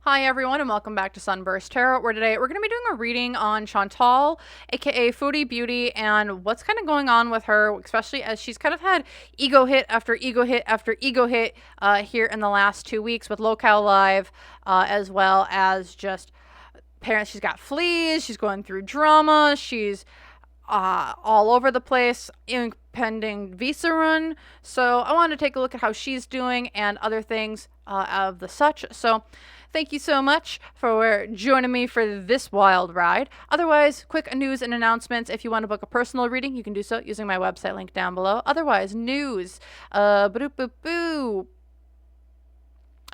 Hi everyone and welcome back to SunBurst Tarot, where today we're going to be doing a reading on Chantal, aka Foodie Beauty, and what's kind of going on with her, especially as she's kind of had ego hit after ego hit after ego hit here in the last 2 weeks with LolCow Live, as well as just parents. She's got fleas, she's going through drama, she's all over the place, impending visa run. So I wanted to take a look at how she's doing and other things of the such. So thank you so much for joining me for this wild ride. Otherwise, quick news and announcements. If you want to book a personal reading, you can do so using my website link down below. Otherwise, news.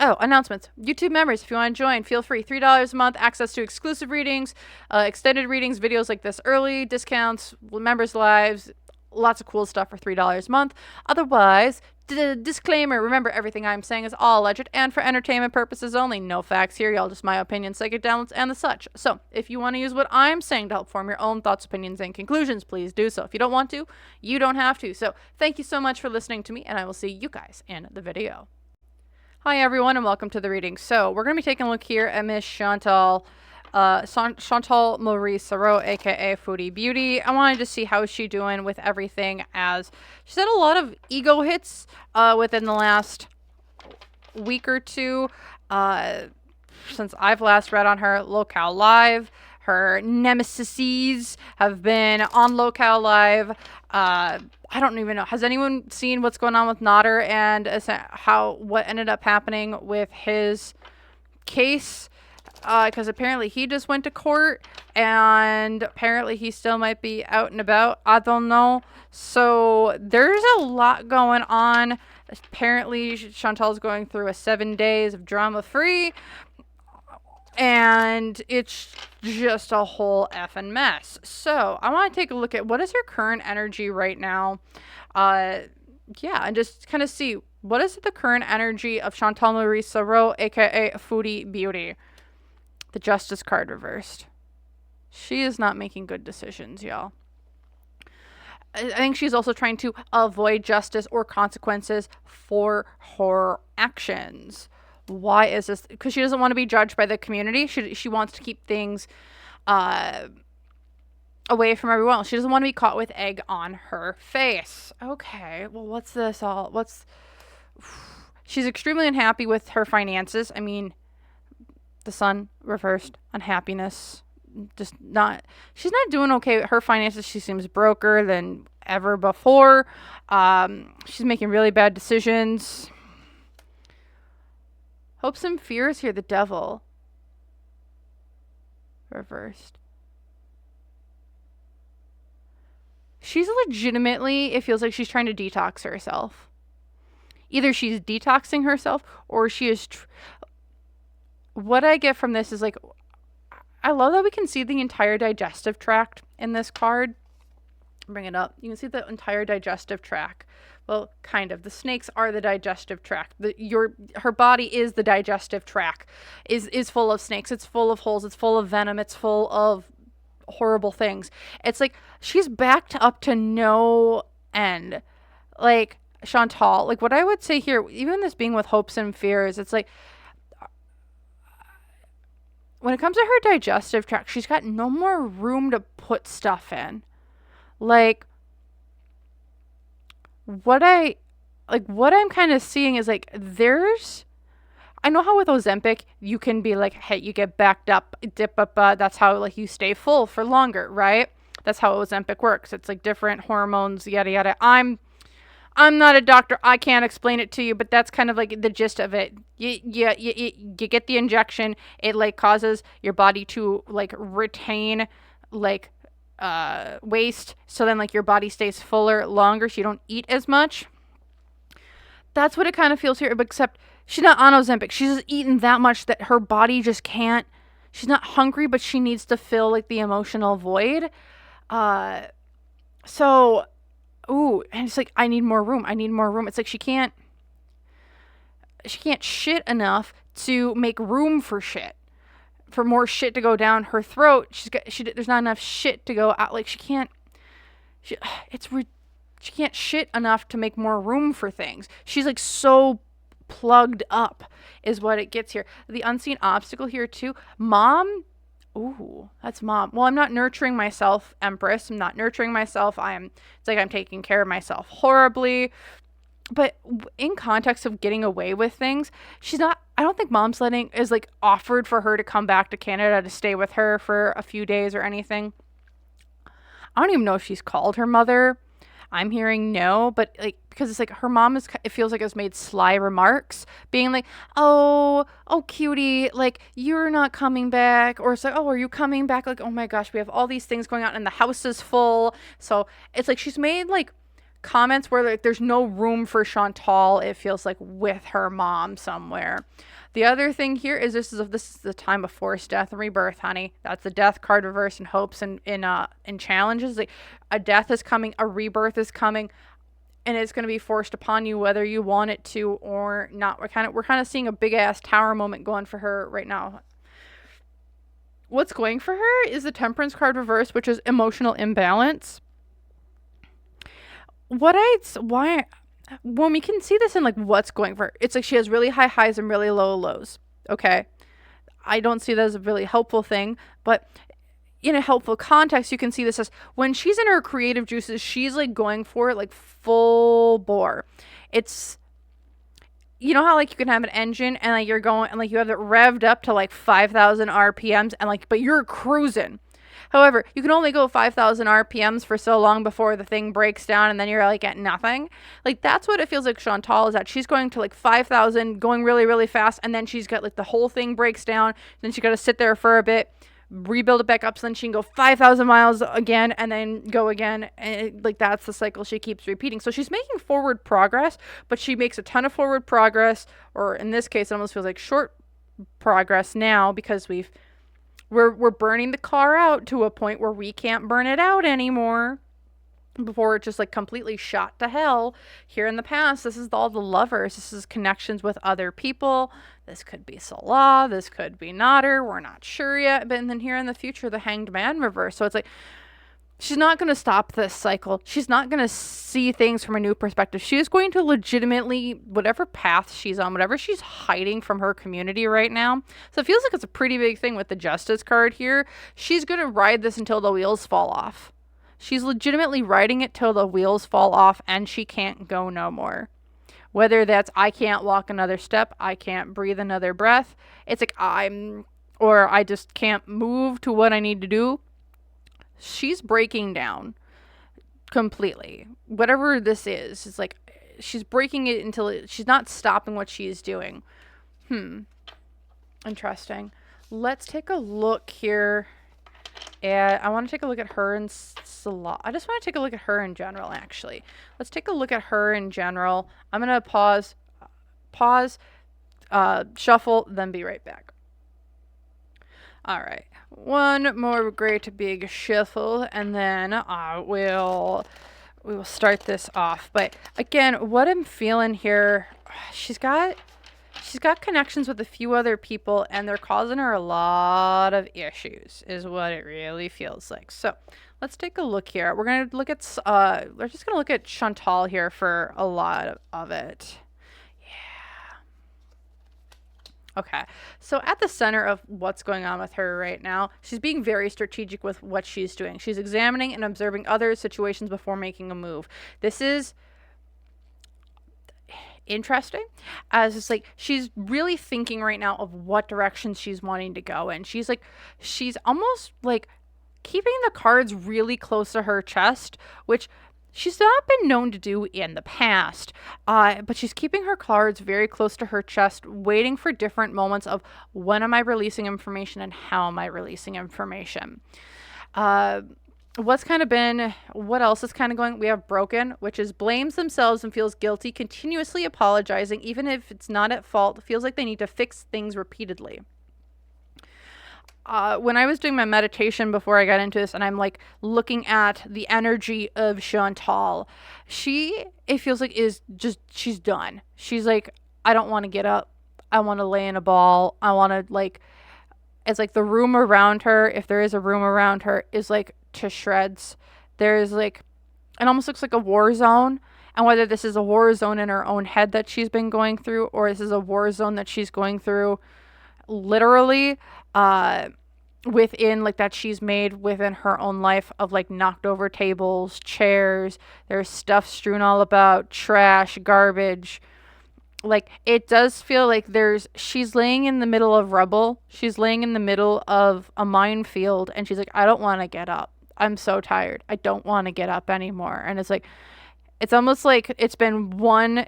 Oh, announcements. YouTube members, if you want to join, feel free. $3 a month, access to exclusive readings, extended readings, videos like this early, discounts, members' lives, lots of cool stuff for $3 a month. Otherwise, disclaimer, remember everything I'm saying is all alleged and for entertainment purposes only. No facts here, y'all, just my opinions, psychic downloads, and the such. So, if you want to use what I'm saying to help form your own thoughts, opinions, and conclusions, please do so. If you don't want to, you don't have to. So, thank you so much for listening to me, and I will see you guys in the video. Hi everyone and welcome to the reading. So we're going to be taking a look here at Miss Chantal, Chantal Marie Sarot, aka Foodie Beauty. I wanted to see how she's doing with everything, as she's had a lot of ego hits within the last week or two since I've last read on her LolCow Live. Her nemesis have been on LolCow Live. I don't even know. Has anyone seen what's going on with Nader and what ended up happening with his case? Because apparently he just went to court, and apparently he still might be out and about. I don't know. So there's a lot going on. Apparently Chantal's going through 7 days of drama-free, and it's just a whole effing mess. So I want to take a look at what is her current energy right now. Yeah, and just kind of see what is the current energy of Chantal Marie Sarot, aka Foodie Beauty. The Justice card reversed. She is not making good decisions, y'all. I think she's also trying to avoid justice or consequences for her actions. Why is this? Because she doesn't want to be judged by the community. She wants to keep things away from everyone else. She doesn't want to be caught with egg on her face. Okay, well, what's this all? She's extremely unhappy with her finances. I mean, the sun reversed, unhappiness. She's not doing okay with her finances. She seems broker than ever before. She's making really bad decisions. Hopes and fears here, the devil. Reversed. She's legitimately, it feels like she's trying to detox herself. Either she's detoxing herself, or she is... What I get from this is, like, I love that we can see the entire digestive tract in this card. Bring it up. You can see the entire digestive tract. Well, kind of. The snakes are the digestive tract. Her body is the digestive tract. Is full of snakes. It's full of holes. It's full of venom. It's full of horrible things. It's like she's backed up to no end. Like Chantal, like what I would say here, even this being with hopes and fears, it's like when it comes to her digestive tract, she's got no more room to put stuff in. Like what I'm kind of seeing is like I know how with Ozempic you can be like, hey, you get backed up, dip up, that's how like you stay full for longer, right? That's how Ozempic works. It's like different hormones, yada yada. I'm not a doctor. I can't explain it to you, but that's kind of like the gist of it. You get the injection. It like causes your body to like retain like waste, so then like your body stays fuller longer, so you don't eat as much. That's what it kind of feels here, except she's not on Ozempic. She's just eaten that much that her body just can't. She's not hungry, but she needs to fill like the emotional void. So, ooh, and it's like I need more room. It's like she can't shit enough to make room for shit. For more shit to go down her throat. There's not enough shit to go out. Like she can't shit enough to make more room for things. She's like so plugged up is what it gets here. The unseen obstacle here too. Mom. Ooh, that's mom. Well, I'm not nurturing myself, Empress. I'm not nurturing myself. It's like I'm taking care of myself horribly. But in context of getting away with things, she's not, I don't think mom's is like offered for her to come back to Canada to stay with her for a few days or anything. I don't even know if she's called her mother. I'm hearing no, but like, because it's like her mom it feels like has made sly remarks being like, oh, cutie, like you're not coming back. Or it's like, oh, are you coming back? Like, oh my gosh, we have all these things going on and the house is full. So it's like, she's made like comments where like there's no room for Chantal, it feels like, with her mom somewhere. The other thing here is this is the time of forced death and rebirth, honey. That's the death card reversed in hopes and in challenges. Like a death is coming, a rebirth is coming, and it's going to be forced upon you whether you want it to or not. We're kind of seeing a big ass tower moment going for her right now. What's going for her is the Temperance card reversed, which is emotional imbalance. When we can see this in like what's going for her, it's like she has really high highs and really low lows. Okay. I don't see that as a really helpful thing, but in a helpful context, you can see this as when she's in her creative juices, she's like going for it like full bore. It's, you know how like you can have an engine and like you're going and like you have it revved up to like 5,000 RPMs and like, but you're cruising. However, you can only go 5,000 RPMs for so long before the thing breaks down and then you're like at nothing. Like that's what it feels like Chantal is at. She's going to like 5,000, going really, really fast, and then she's got like the whole thing breaks down. Then she got to sit there for a bit, rebuild it back up, so then she can go 5,000 miles again and then go again. And like that's the cycle she keeps repeating. So she's making forward progress, but she makes a ton of forward progress, or in this case, it almost feels like short progress now because we're burning the car out to a point where we can't burn it out anymore before it's just like completely shot to hell. Here in the past, this is all the lovers. This is connections with other people. This could be Salah. This could be Nader. We're not sure yet. But then here in the future, the Hanged Man reverse. So it's like, she's not going to stop this cycle. She's not going to see things from a new perspective. She is going to legitimately, whatever path she's on, whatever she's hiding from her community right now. So it feels like it's a pretty big thing with the Justice card here. She's going to ride this until the wheels fall off. She's legitimately riding it till the wheels fall off and she can't go no more. Whether that's I can't walk another step, I can't breathe another breath. It's like I just can't move to what I need to do. She's breaking down completely. Whatever this is, it's like she's breaking it until she's not stopping what she's doing. Interesting. Let's take a look here. And I want to take a look at her and Salah. I just want to take a look at her in general, actually. Let's take a look at her in general. I'm going to pause, shuffle, then be right back. All right. One more great big shuffle, and then we will start this off. But again, what I'm feeling here, she's got connections with a few other people, and they're causing her a lot of issues, is what it really feels like. So let's take a look here. We're gonna look at we're just gonna look at Chantal here for a lot of it. Okay, so at the center of what's going on with her right now, she's being very strategic with what she's doing. She's examining and observing other situations before making a move. This is interesting, as it's like she's really thinking right now of what direction she's wanting to go in. She's almost like keeping the cards really close to her chest, which she's not been known to do in the past, but she's keeping her cards very close to her chest, waiting for different moments of when am I releasing information and how am I releasing information. What else is kind of going? We have Broken, which is blames themselves and feels guilty, continuously apologizing, even if it's not at fault, feels like they need to fix things repeatedly. When I was doing my meditation before I got into this, and I'm like looking at the energy of Chantal, it feels like she's done. She's like, I don't want to get up. I want to lay in a ball. I want to it's like the room around her, if there is a room around her, is like to shreds. There's like, it almost looks like a war zone. And whether this is a war zone in her own head that she's been going through, or this is a war zone that she's going through literally, within, like, that she's made within her own life, of like knocked over tables, chairs, there's stuff strewn all about, trash, garbage. Like, it does feel like she's laying in the middle of rubble. She's laying in the middle of a minefield, and she's like, I don't want to get up. I'm so tired. I don't want to get up anymore. And it's like, it's almost like it's been one,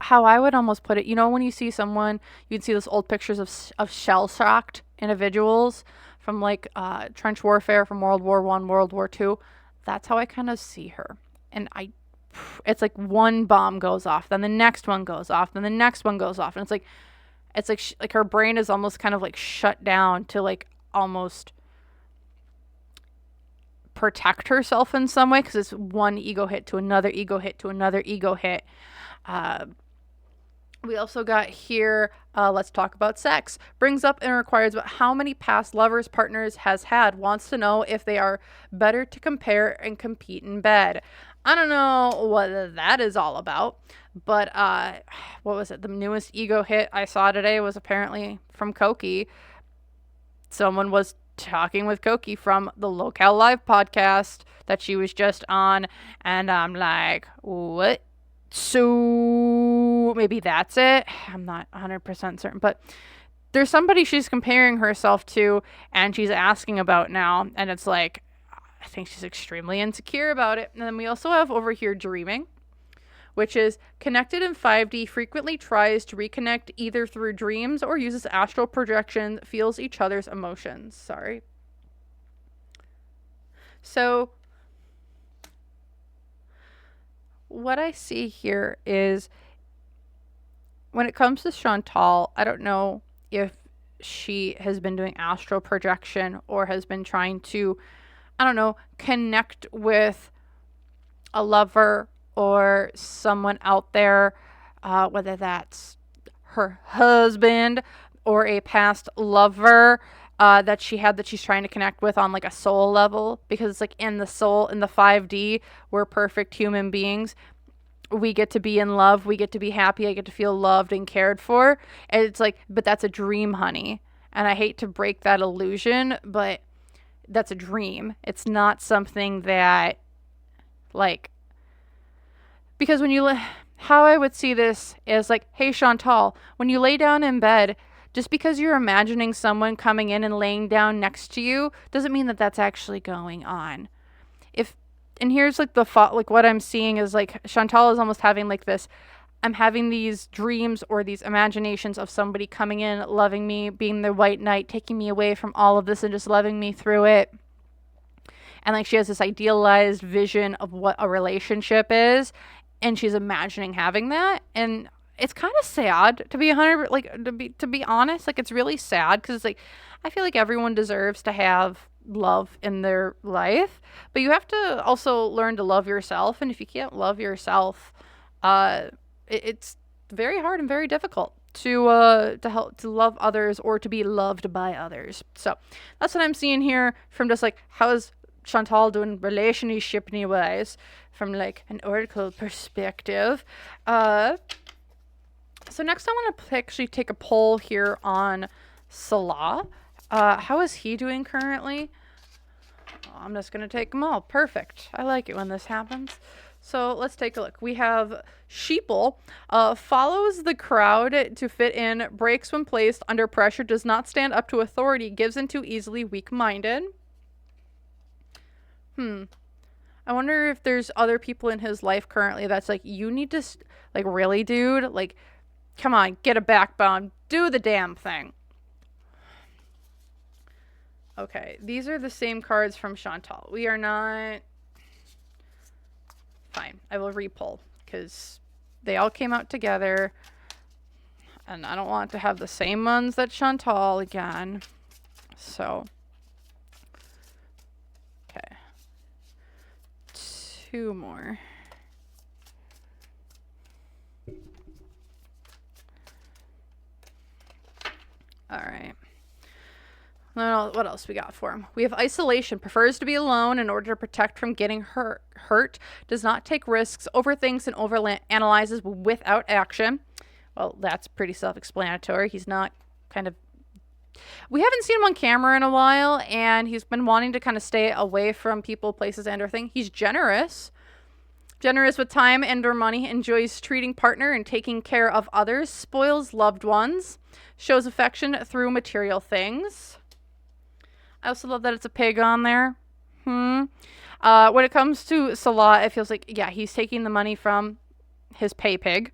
how I would almost put it, you know, when you see someone, you'd see those old pictures of shell-shocked individuals from like trench warfare from World War I, World War II. That's how I kind of see her. And it's like one bomb goes off, then the next one goes off, then the next one goes off. And it's like her brain is almost kind of like shut down to like almost protect herself in some way, because it's one ego hit to another ego hit to another ego hit. We also got here, let's talk about sex. Brings up and requires about how many past lovers, partners has had. Wants to know if they are better to compare and compete in bed. I don't know what that is all about, but what was it? The newest ego hit I saw today was apparently from Koki. Someone was talking with Koki from the LolCow Live podcast that she was just on, and I'm like, what? So maybe that's it. I'm not 100% certain, but there's somebody she's comparing herself to and she's asking about now, and it's like, I think she's extremely insecure about it. And then we also have over here dreaming, which is connected in 5D, frequently tries to reconnect either through dreams or uses astral projection, feels each other's emotions. Sorry. So what I see here is, when it comes to Chantal, I don't know if she has been doing astral projection or has been trying to, I don't know, connect with a lover or someone out there, whether that's her husband or a past lover that she had, that she's trying to connect with on like a soul level, because it's like in the soul, in the 5D, we're perfect human beings. We get to be in love. We get to be happy. I get to feel loved and cared for. And it's like, but that's a dream, honey. And I hate to break that illusion, but that's a dream. It's not something that, like, because when you, how I would see this is like, hey, Chantal, when you lay down in bed, just because you're imagining someone coming in and laying down next to you doesn't mean that that's actually going on. And here's like like what I'm seeing is like Chantal is almost having like this, I'm having these dreams or these imaginations of somebody coming in, loving me, being the white knight, taking me away from all of this and just loving me through it. And like she has this idealized vision of what a relationship is, and she's imagining having that. And it's kind of sad to be 100, like to be honest, like it's really sad, because it's like, I feel like everyone deserves to have love in their life, but you have to also learn to love yourself. And if you can't love yourself, it's very hard and very difficult to help to love others or to be loved by others. So that's what I'm seeing here from just like, how is Chantal doing relationship wise from like an oracle perspective. So next I want to actually take a poll here on Salah. How is he doing currently? I'm just going to take them all. Perfect. I like it when this happens. So let's take a look. We have Sheeple. Follows the crowd to fit in, breaks when placed under pressure, does not stand up to authority, gives in too easily, weak-minded. I wonder if there's other people in his life currently that's like, you need to, like, really, dude? Like, come on, get a backbone. Do the damn thing. Okay, these are the same cards from Chantal. We are not... Fine, I will re-pull, because they all came out together, and I don't want to have the same ones that Chantal again. So, okay. 2 more. All right. No, what else we got for him? We have isolation. Prefers to be alone in order to protect from getting hurt. Does not take risks. Overthinks and overanalyzes without action. Well, that's pretty self-explanatory. He's not kind of... We haven't seen him on camera in a while, and he's been wanting to kind of stay away from people, places, and or things. He's generous. Generous with time and or money. Enjoys treating partner and taking care of others. Spoils loved ones. Shows affection through material things. I also love that it's a pig on there. When it comes to Salah, it feels like, yeah, he's taking the money from his pay pig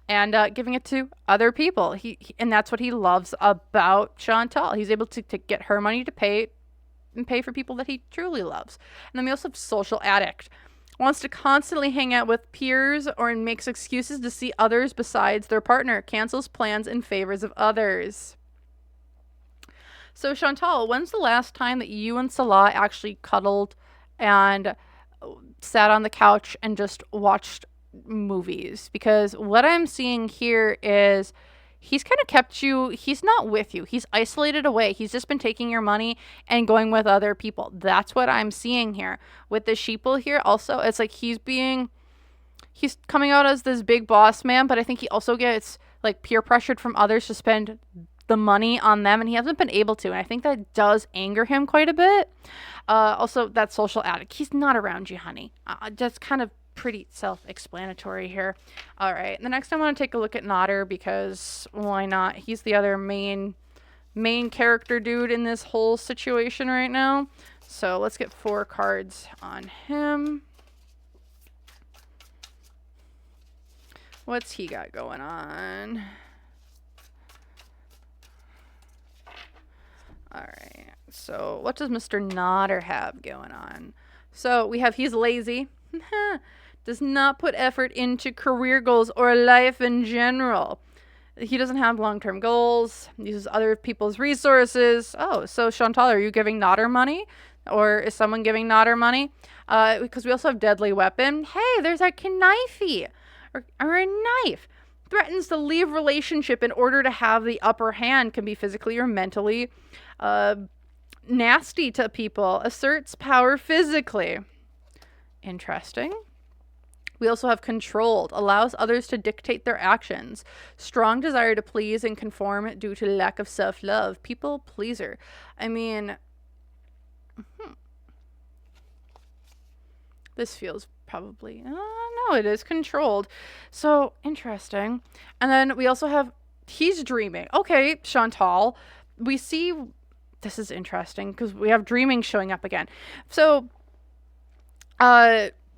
and giving it to other people. And that's what he loves about Chantal. He's able to get her money to pay for people that he truly loves. And then we also have social addict. Wants to constantly hang out with peers or makes excuses to see others besides their partner. Cancels plans in favors of others. So Chantal, when's the last time that you and Salah actually cuddled and sat on the couch and just watched movies? Because what I'm seeing here is he's kind of kept you, he's not with you. He's isolated away. He's just been taking your money and going with other people. That's what I'm seeing here. With the sheeple here also, it's like he's coming out as this big boss man, but I think he also gets like peer pressured from others to spend the money on them, and he hasn't been able to, and I think that does anger him quite a bit. Also, that social addict, he's not around you, honey. That's kind of pretty self-explanatory here. All right, the next I want to take a look at Nader, because why not? He's the other main character dude in this whole situation right now. So let's get 4 cards on him. What's he got going on? All right, so what does Mr. Nader have going on? So we have he's lazy, does not put effort into career goals or life in general. He doesn't have long-term goals, uses other people's resources. Oh, so Chantal, are you giving Nader money? Or is someone giving Nader money? Because we also have deadly weapon. Hey, there's a knifey or a knife. Threatens to leave relationship in order to have the upper hand, can be physically or mentally nasty to people. Asserts power physically. Interesting. We also have controlled. Allows others to dictate their actions. Strong desire to please and conform due to lack of self-love. People pleaser. I mean, this feels probably, no, it is controlled. So interesting. And then we also have, he's dreaming. Okay, Chantal, we see, this is interesting because we have dreaming showing up again. So,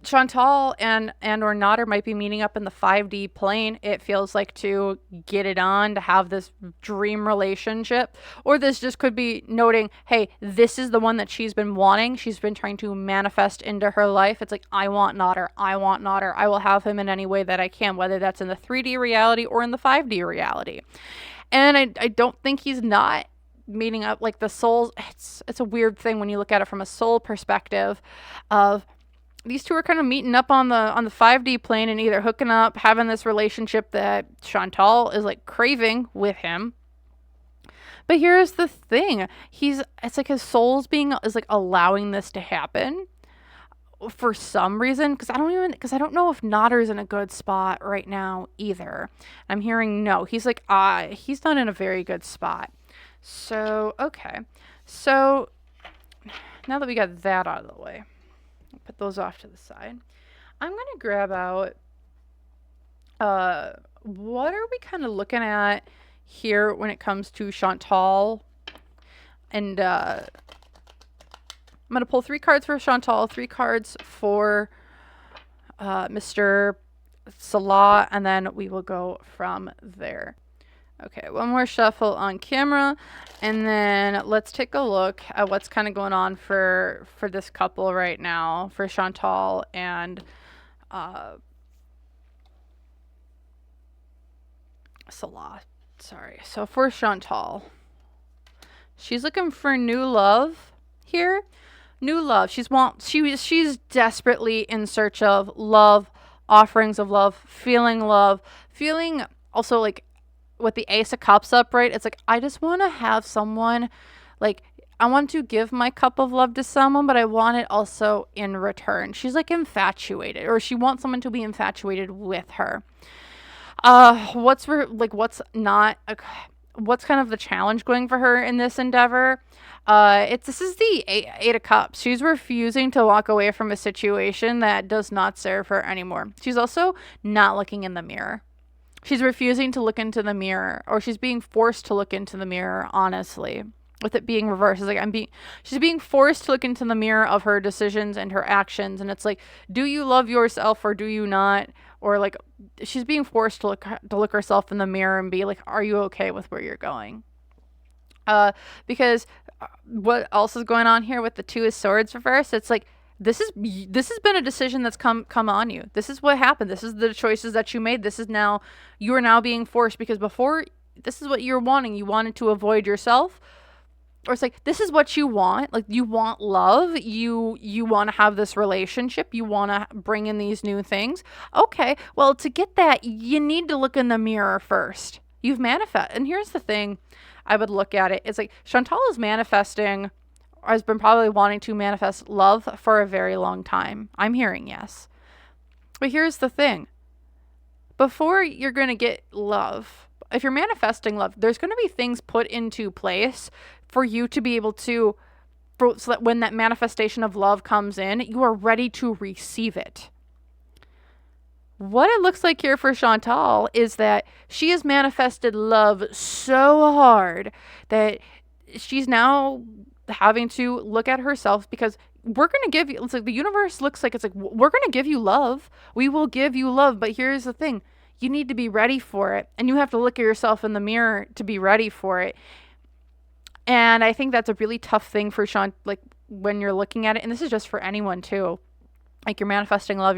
Chantal and or Nader might be meeting up in the 5D plane, it feels like, to get it on, to have this dream relationship. Or this just could be noting, hey, this is the one that she's been wanting. She's been trying to manifest into her life. It's like, I want Nader. I want Nader. I will have him in any way that I can, whether that's in the 3D reality or in the 5D reality. And I don't think he's not meeting up, like the souls. It's a weird thing when you look at it from a soul perspective of, these two are kind of meeting up on the 5D plane and either hooking up, having this relationship that Chantal is like craving with him. But here's the thing. It's like his soul's is like allowing this to happen for some reason. Because I don't know if Nader's in a good spot right now either. I'm hearing no. He's like, he's not in a very good spot. So, okay. So now that we got that out of the way, put those off to the side. I'm going to grab out, what are we kind of looking at here when it comes to Chantal? And I'm going to pull 3 cards for Chantal, 3 cards for Mr. Salah, and then we will go from there. Okay, one more shuffle on camera, and then let's take a look at what's kind of going on for this couple right now, for Chantal and Salah. Sorry. So for Chantal, she's looking for new love here. New love. She's desperately in search of love, offerings of love, feeling also like with the Ace of Cups up, right? It's like, I just want to have someone Like, I want to give my cup of love to someone, but I want it also in return. She's like infatuated, or she wants someone to be infatuated with her. What's kind of the challenge going for her in this endeavor? This is the eight of Cups. She's refusing to walk away from a situation that does not serve her anymore. She's also not looking in the mirror. She's refusing to look into the mirror, or she's being forced to look into the mirror, honestly. With it being reversed, it's like she's being forced to look into the mirror of her decisions and her actions, and it's like, do you love yourself or do you not? Or like, she's being forced to look herself in the mirror and be like, are you okay with where you're going? Because what else is going on here with the Two of Swords reversed? It's like, this has been a decision that's come on you. This is what happened. This is the choices that you made. You are now being forced, because before, this is what you're wanting. You wanted to avoid yourself. Or it's like, this is what you want. Like, you want love. You want to have this relationship. You want to bring in these new things. Okay, well, to get that, you need to look in the mirror first. You've manifested. And here's the thing. I would look at it. It's like, Chantal is manifesting, or has been probably wanting to manifest love for a very long time. I'm hearing yes. But here's the thing. Before you're going to get love, if you're manifesting love, there's going to be things put into place for you to be able to, so that when that manifestation of love comes in, you are ready to receive it. What it looks like here for Chantal is that she has manifested love so hard that she's now having to look at herself, because we're going to give you, it's like the universe looks like, it's like, we're going to give you love. We will give you love. But here's the thing. You need to be ready for it. And you have to look at yourself in the mirror to be ready for it. And I think that's a really tough thing for like, when you're looking at it. And this is just for anyone too. Like, you're manifesting love.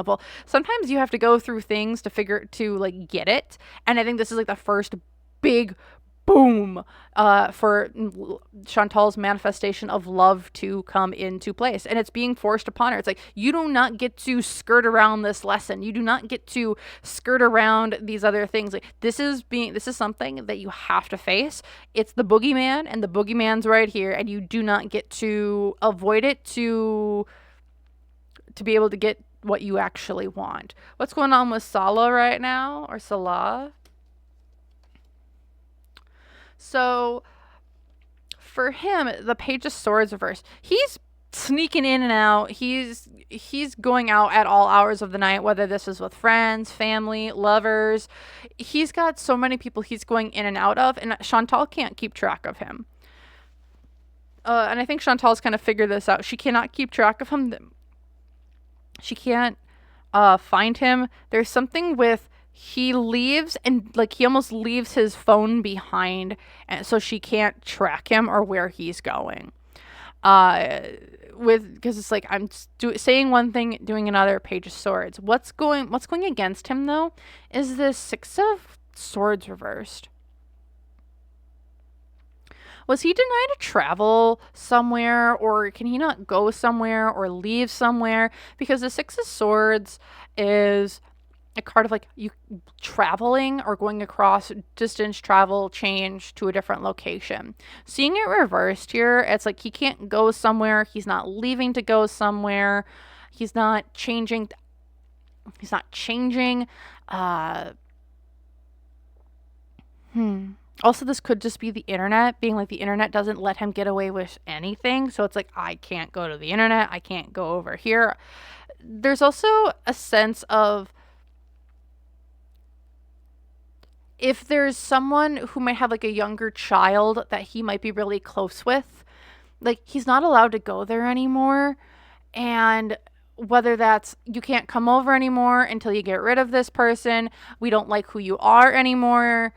Well, sometimes you have to go through things to like get it. And I think this is like the first big boom for Chantal's manifestation of love to come into place, and it's being forced upon her. It's like, you do not get to skirt around this lesson. You do not get to skirt around these other things. Like, this is something that you have to face. It's the boogeyman, and the boogeyman's right here, and you do not get to avoid it to be able to get what you actually want. What's going on with Salah right now, or Salah? So for him, the Page of Swords reversed. He's sneaking in and out. He's going out at all hours of the night, whether this is with friends, family, lovers. He's got so many people he's going in and out of, and Chantal can't keep track of him. And I think Chantal's kind of figured this out. She cannot keep track of him. She can't find him. There's something with, he leaves, and like, he almost leaves his phone behind, and so she can't track him or where he's going. Because it's like, I'm saying one thing, doing another. Page of Swords. What's going against him though is this Six of Swords reversed. Was he denied to travel somewhere, or can he not go somewhere or leave somewhere? Because the Six of Swords is a card of like, you traveling or going across distance, travel, change to a different location. Seeing it reversed here, it's like, he can't go somewhere. He's not leaving to go somewhere. He's not changing. Also, this could just be the internet being like, the internet doesn't let him get away with anything. So it's like, I can't go to the internet. I can't go over here. There's also a sense of, if there's someone who might have like a younger child that he might be really close with, like, he's not allowed to go there anymore. And whether that's, you can't come over anymore until you get rid of this person. We don't like who you are anymore.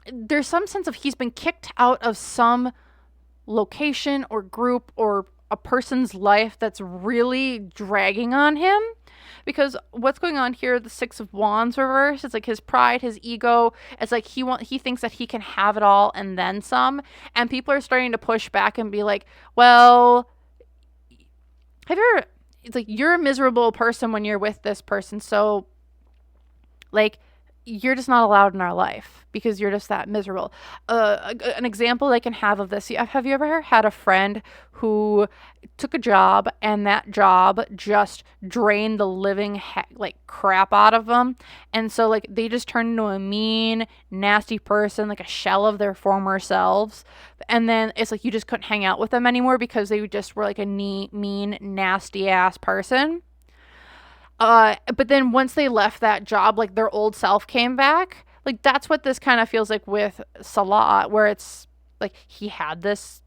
There's some sense of, he's been kicked out of some location or group or a person's life that's really dragging on him. Because what's going on here, the Six of Wands reversed, it's like his pride, his ego. It's like, he thinks that he can have it all and then some. And people are starting to push back and be like, well, it's like, you're a miserable person when you're with this person. So like, you're just not allowed in our life because you're just that miserable. An example I can have of this: have you ever had a friend who took a job and that job just drained the living like crap out of them, and so like they just turned into a mean, nasty person, like a shell of their former selves, and then it's like you just couldn't hang out with them anymore because they just were like a mean, nasty ass person. But then once they left that job, like their old self came back. Like that's what this kind of feels like with Salah, where it's like he had this,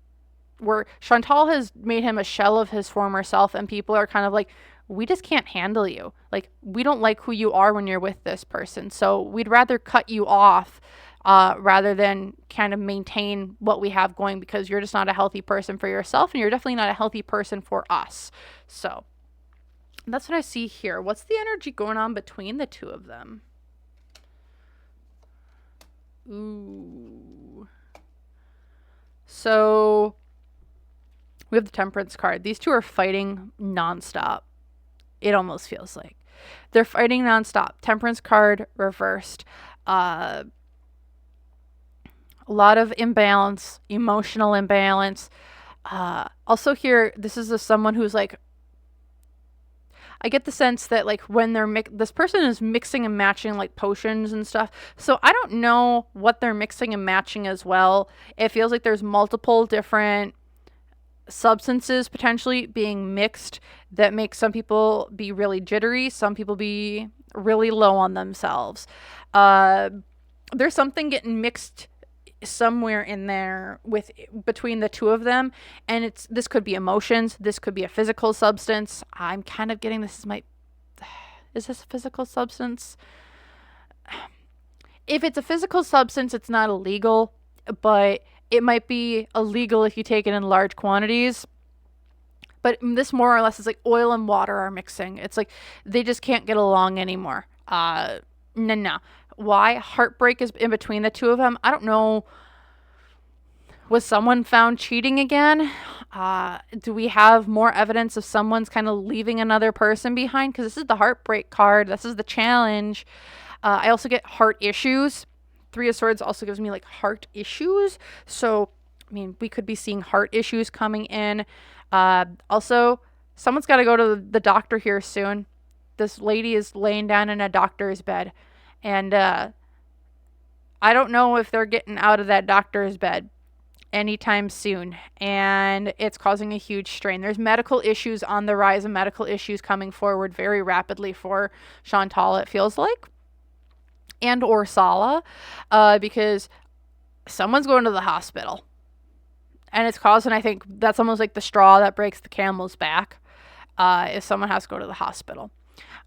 where Chantal has made him a shell of his former self, and people are kind of like, we just can't handle you. Like we don't like who you are when you're with this person, so we'd rather cut you off. Rather than kind of maintain what we have going, because you're just not a healthy person for yourself, and you're definitely not a healthy person for us. So that's what I see here. What's the energy going on between the two of them? Ooh. So we have the Temperance card. These two are fighting nonstop. It almost feels like they're fighting nonstop. Temperance card reversed. A lot of imbalance, emotional imbalance. Also here, this is someone who's like, I get the sense that like when they're this person is mixing and matching like potions and stuff. So I don't know what they're mixing and matching as well. It feels like there's multiple different substances potentially being mixed that make some people be really jittery, some people be really low on themselves. There's something getting mixed somewhere in there with between the two of them, and this could be emotions, this could be a physical substance. I'm kind of getting is this a physical substance? If it's a physical substance, it's not illegal, but it might be illegal if you take it in large quantities. But this more or less is like oil and water are mixing. It's like they just can't get along anymore. No. Why? Heartbreak is in between the two of them. I don't know. Was someone found cheating again? Do we have more evidence of someone's kind of leaving another person behind? Because this is the heartbreak card. This is the challenge. I also get heart issues. Three of Swords also gives me like heart issues. So, I mean, we could be seeing heart issues coming in. Also, someone's got to go to the doctor here soon. This lady is laying down in a doctor's bed. And I don't know if they're getting out of that doctor's bed anytime soon. And it's causing a huge strain. There's medical issues on the rise, and medical issues coming forward very rapidly for Chantal, it feels like. And or Salah. Because someone's going to the hospital. And it's causing, I think, that's almost like the straw that breaks the camel's back. If someone has to go to the hospital.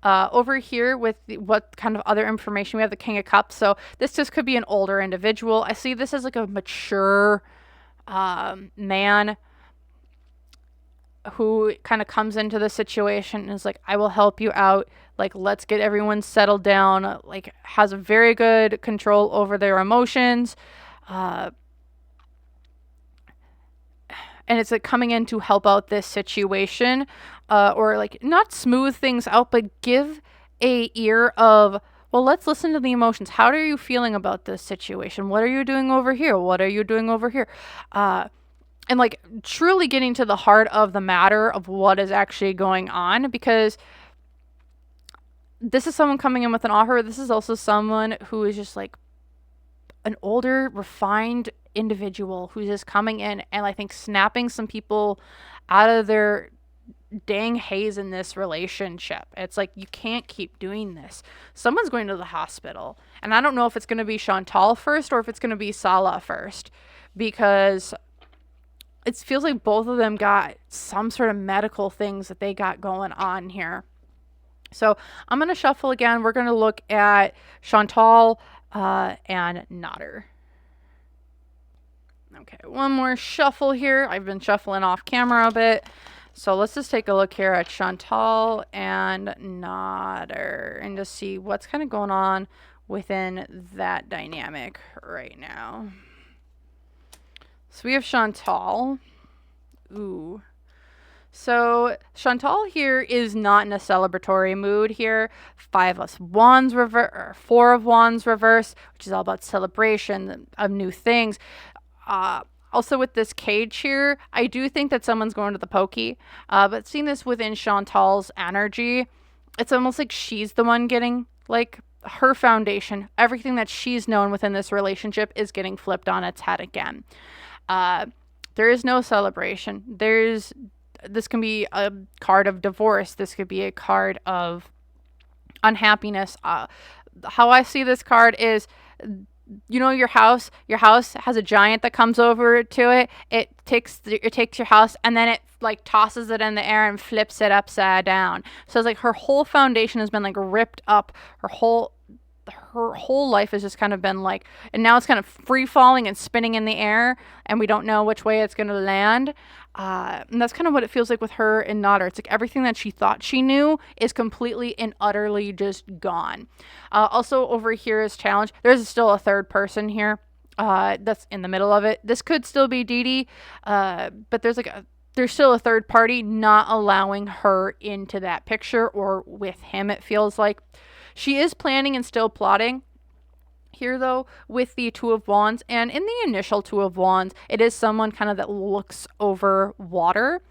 Over here with what kind of other information we have, the King of Cups. So this just could be an older individual. I see this as like a mature man who kind of comes into the situation and is like, I will help you out. Like, let's get everyone settled down. Like, has a very good control over their emotions. And it's like coming in to help out this situation, or like not smooth things out, but give a ear of, well, let's listen to the emotions. How are you feeling about this situation? What are you doing over here? What are you doing over here? And like truly getting to the heart of the matter of what is actually going on, because this is someone coming in with an offer. This is also someone who is just like an older, refined individual who's just coming in and I think snapping some people out of their dang haze in this relationship. It's like, you can't keep doing this. Someone's going to the hospital, and I don't know if it's going to be Chantal first or if it's going to be Salah first, because it feels like both of them got some sort of medical things that they got going on here. So I'm going to shuffle again. We're going to look at Chantal and Nader. Okay, one more shuffle here. I've been shuffling off camera a bit. So let's just take a look here at Chantal and Nader and just see what's kind of going on within that dynamic right now. So we have Chantal. Ooh. So Chantal here is not in a celebratory mood here. Five of Wands reverse, or Four of Wands reverse, which is all about celebration of new things. Uh, Also with this cage here, I do think that someone's going to the pokey. But seeing this within Chantal's energy, it's almost like she's the one getting like her foundation. Everything that she's known within this relationship is getting flipped on its head again. Uh, there is no celebration. This can be a card of divorce. This could be a card of unhappiness. How I see this card is, you know, your house has a giant that comes over to it. It takes your house and then it like tosses it in the air and flips it upside down. So it's like her whole foundation has been like ripped up. Her whole life has just kind of been like, and now it's kind of free falling and spinning in the air, and we don't know which way it's going to land. And that's kind of what it feels like with her and Nader. It's like everything that she thought she knew is completely and utterly just gone. Also over here is challenge. There's still a third person here that's in the middle of it. This could still be Dee Dee, but there's still a third party not allowing her into that picture or with him, it feels like. She is planning and still plotting here, though, with the Two of Wands. And in the initial Two of Wands, it is someone kind of that looks over water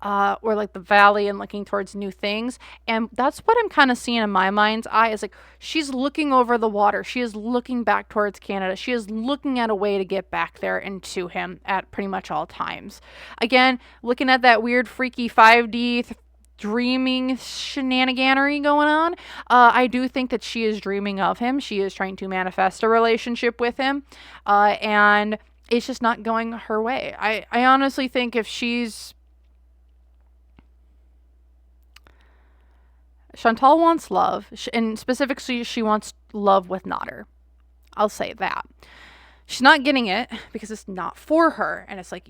or like the valley and looking towards new things. And that's what I'm kind of seeing in my mind's eye is like she's looking over the water. She is looking back towards Canada. She is looking at a way to get back there and to him at pretty much all times. Again, looking at that weird, freaky 5D dreaming shenaniganery going on. I do think that she is dreaming of him. She is trying to manifest a relationship with him. And it's just not going her way. I honestly think if Chantal wants love, and specifically she wants love with Nader. I'll say that. She's not getting it because it's not for her. And it's like,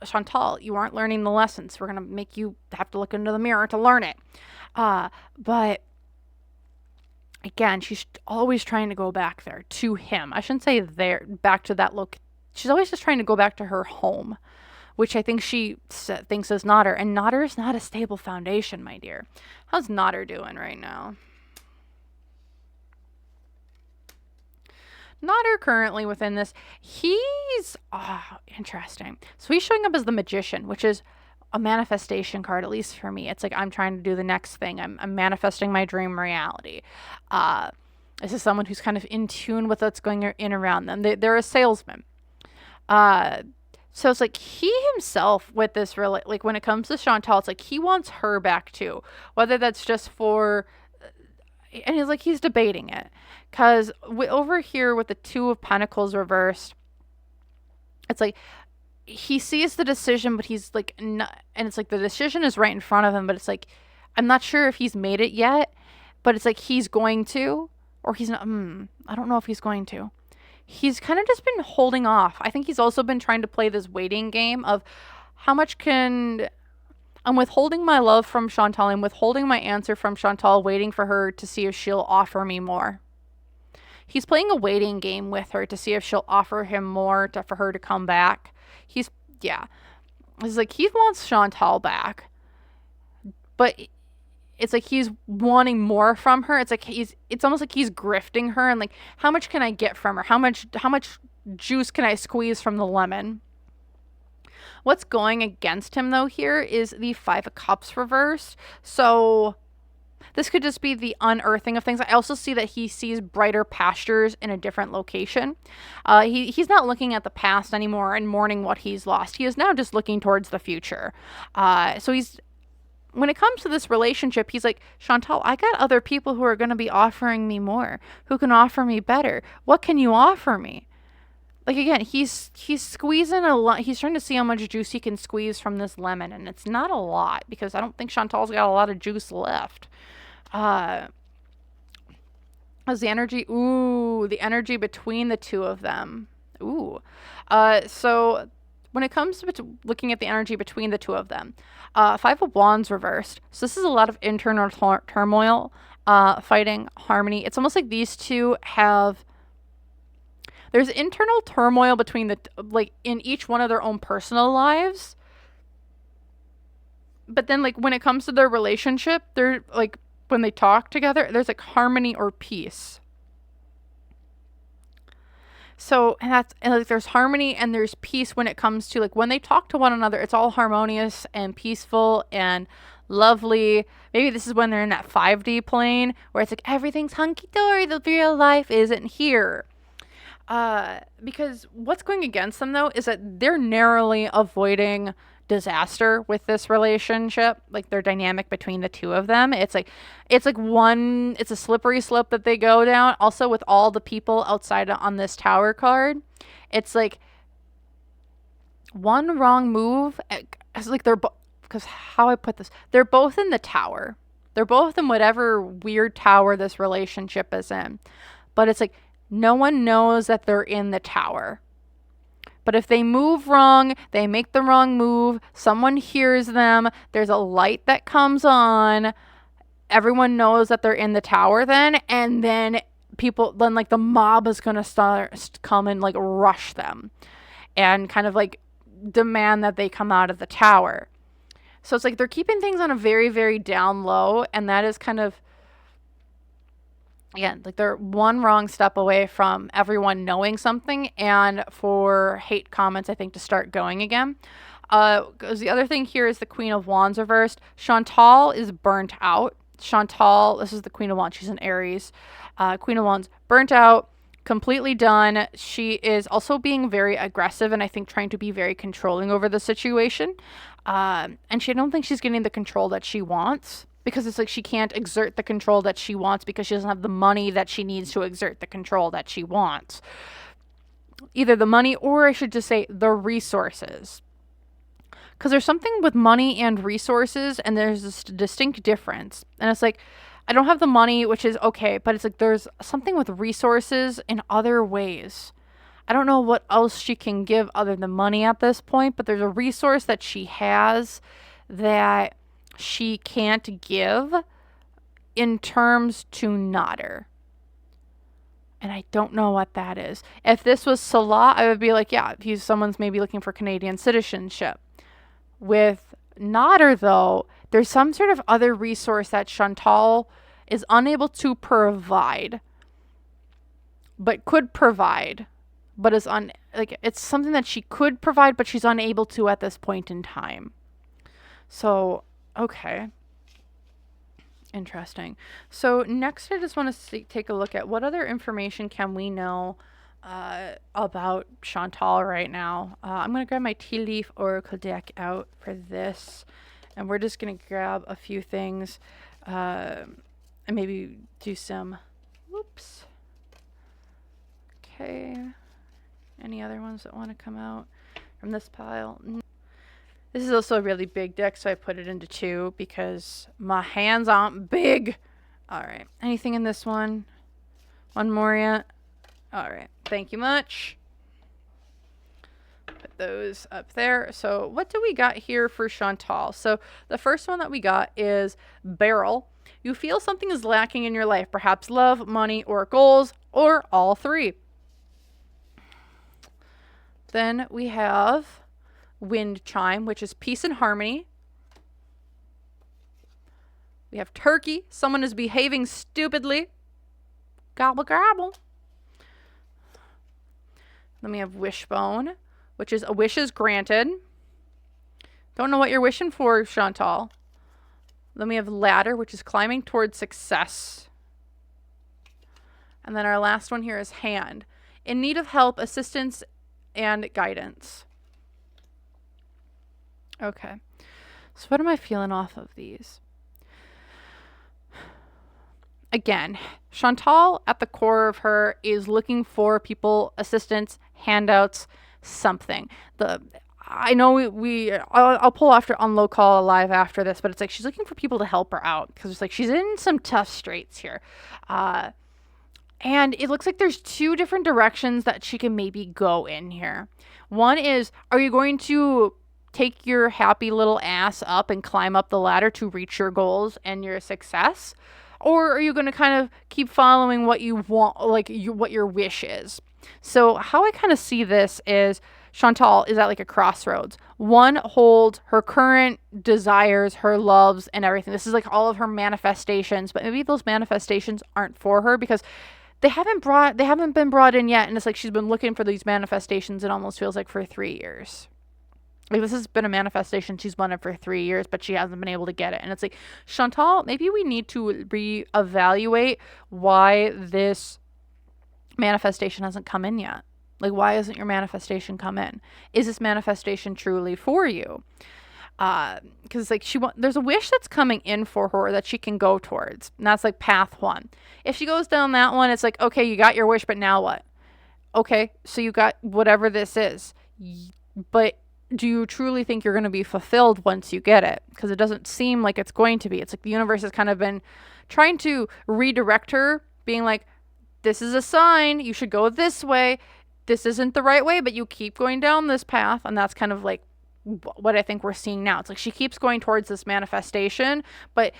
Chantal, you aren't learning the lessons. We're going to make you have to look into the mirror to learn it. But again, she's always trying to go back there to him. I shouldn't say there, back to that look. She's always just trying to go back to her home, which I think she thinks is Nader. And Nader is not a stable foundation, my dear. How's Nader doing right now? Nader currently within this, he's interesting. So he's showing up as the Magician, which is a manifestation card, at least for me. It's like I'm trying to do the next thing. I'm manifesting my dream reality. This is someone who's kind of in tune with what's going in around them. They're a salesman. So it's like he himself with this really, like when it comes to Chantal, it's like he wants her back too. Whether that's just for, and he's debating it. Because over here with the Two of Pentacles reversed, it's like he sees the decision, but he's like, not, and it's like the decision is right in front of him, but it's like, I'm not sure if he's made it yet, but it's like he's going to, or he's not, I don't know if he's going to. He's kind of just been holding off. I think he's also been trying to play this waiting game of how much I'm withholding my love from Chantal. I'm withholding my answer from Chantal, waiting for her to see if she'll offer me more. He's playing a waiting game with her to see if she'll offer him more for her to come back. It's like he wants Chantal back, but it's like he's wanting more from her. It's like it's almost like he's grifting her and like, how much can I get from her? How much juice can I squeeze from the lemon? What's going against him though here is the Five of Cups reversed. So this could just be the unearthing of things. I also see that he sees brighter pastures in a different location. He's not looking at the past anymore and mourning what he's lost. He is now just looking towards the future. When it comes to this relationship, he's like, Chantal, I got other people who are going to be offering me more, who can offer me better. What can you offer me? Like, again, he's squeezing a lot. He's trying to see how much juice he can squeeze from this lemon. And it's not a lot because I don't think Chantal's got a lot of juice left. As the energy, the energy between the two of them. So when it comes to looking at the energy between the two of them, Five of Wands reversed. So this is a lot of internal turmoil, fighting, harmony. It's almost like these two there's internal turmoil between in each one of their own personal lives. But then like when it comes to their relationship, they're like, when they talk together, there's like harmony or peace. So, and like there's harmony and there's peace when it comes to like when they talk to one another, it's all harmonious and peaceful and lovely. Maybe this is when they're in that 5D plane where it's like everything's hunky dory, the real life isn't here. Because what's going against them though is that they're narrowly avoiding disaster with this relationship, like their dynamic between the two of them. It's a slippery slope that they go down. Also with all the people outside on this tower card, it's like one wrong move. It's like because how I put this, they're both in the tower. They're both in whatever weird tower this relationship is in. But it's like no one knows that they're in the tower. But if they move wrong, they make the wrong move, someone hears them, there's a light that comes on, everyone knows that they're in the tower then, and then like the mob is going to come and like rush them and kind of like demand that they come out of the tower. So it's like they're keeping things on a very, very down low, and that is kind of, again, like they're one wrong step away from everyone knowing something and for hate comments, I think, to start going again. Because the other thing here is the Queen of Wands reversed. Chantal is burnt out. Chantal, this is the Queen of Wands. She's an Aries. Queen of Wands, burnt out, completely done. She is also being very aggressive and I think trying to be very controlling over the situation. And I don't think she's getting the control that she wants. Because it's like she can't exert the control that she wants because she doesn't have the money that she needs to exert the control that she wants. Either the money, or I should just say the resources. Because there's something with money and resources, and there's this distinct difference. And it's like, I don't have the money, which is okay, but it's like there's something with resources in other ways. I don't know what else she can give other than money at this point, but there's a resource that she has that she can't give in terms to Nader. And I don't know what that is. If this was Salah, I would be like, yeah, someone's maybe looking for Canadian citizenship. With Nader, though, there's some sort of other resource that Chantal is unable to provide, but could provide, but is it's something that she could provide, but she's unable to at this point in time. So, okay. Interesting. So next I just want to take a look at what other information can we know about Chantal right now. I'm going to grab my Tea Leaf Oracle deck out for this. And we're just going to grab a few things and maybe do some... Whoops. Okay. Any other ones that want to come out from this pile? This is also a really big deck, so I put it into 2 because my hands aren't big. All right. Anything in this one? One more yet? All right. Thank you much. Put those up there. So what do we got here for Chantal? So the first one that we got is Barrel. You feel something is lacking in your life, perhaps love, money, or goals, or all 3. Then we have Wind Chime, which is peace and harmony. We have Turkey. Someone is behaving stupidly. Gobble, gobble. Then we have Wishbone, which is a wish is granted. Don't know what you're wishing for, Chantal. Then we have Ladder, which is climbing towards success. And then our last one here is Hand. In need of help, assistance, and guidance. Okay, so what am I feeling off of these? Again, Chantal at the core of her is looking for people, assistance, handouts, something. I know I'll pull after on LolCow live after this, but it's like she's looking for people to help her out because it's like she's in some tough straits here. And it looks like there's 2 different directions that she can maybe go in here. One is, are you going to take your happy little ass up and climb up the ladder to reach your goals and your success? Or are you going to kind of keep following what you want, like what your wish is? So how I kind of see this is Chantal is at like a crossroads. One holds her current desires, her loves, and everything. This is like all of her manifestations, but maybe those manifestations aren't for her because they haven't been brought in yet. And it's like she's been looking for these manifestations, it almost feels like, for 3 years. Like, this has been a manifestation she's wanted for 3 years, but she hasn't been able to get it. And it's like, Chantal, maybe we need to reevaluate why this manifestation hasn't come in yet. Like, why hasn't your manifestation come in? Is this manifestation truly for you? Because like there's a wish that's coming in for her that she can go towards, and that's like path 1. If she goes down that one, it's like, okay, you got your wish, but now what? Okay, so you got whatever this is, but do you truly think you're going to be fulfilled once you get it? Because it doesn't seem like it's going to be. It's like the universe has kind of been trying to redirect her, being like, this is a sign, you should go this way. This isn't the right way, but you keep going down this path. And that's kind of like what I think we're seeing now. It's like she keeps going towards this manifestation, but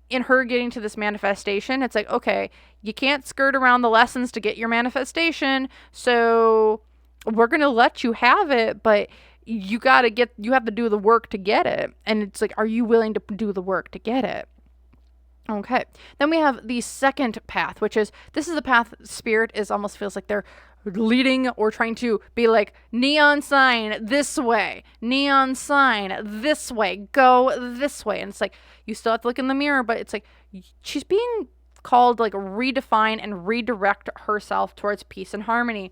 in her getting to this manifestation, it's like, okay, you can't skirt around the lessons to get your manifestation. So we're going to let you have it, but you have to do the work to get it. And it's like, are you willing to do the work to get it? Okay. Then we have the second path, which is, this is the path Spirit is almost feels like they're leading or trying to be like, neon sign this way, neon sign this way, go this way. And it's like, you still have to look in the mirror, but it's like she's being called like redefine and redirect herself towards peace and harmony,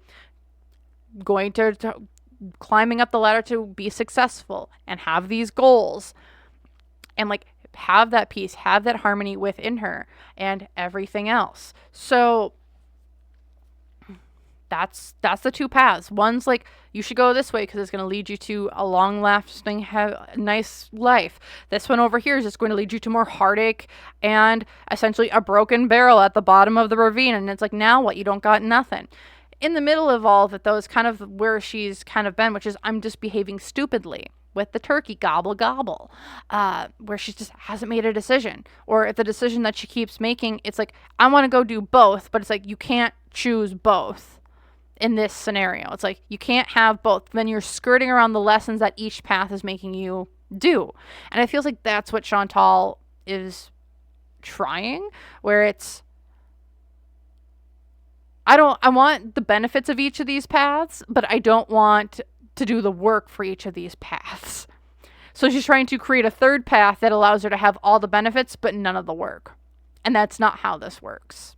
going to climbing up the ladder to be successful and have these goals and like have that peace, have that harmony within her and everything else. So that's the 2 paths. One's like, you should go this way because it's going to lead you to a long lasting nice life. This one over here is just going to lead you to more heartache and essentially a broken barrel at the bottom of the ravine. And it's like, now what? You don't got nothing. In the middle of all of it, though, is kind of where she's kind of been, which is, I'm just behaving stupidly with the turkey, gobble, gobble, where she just hasn't made a decision. Or if the decision that she keeps making, it's like, I want to go do both, but it's like, you can't choose both in this scenario. It's like, you can't have both. Then you're skirting around the lessons that each path is making you do. And it feels like that's what Chantal is trying, where it's, I want the benefits of each of these paths, but I don't want to do the work for each of these paths. So she's trying to create a third path that allows her to have all the benefits, but none of the work. And that's not how this works.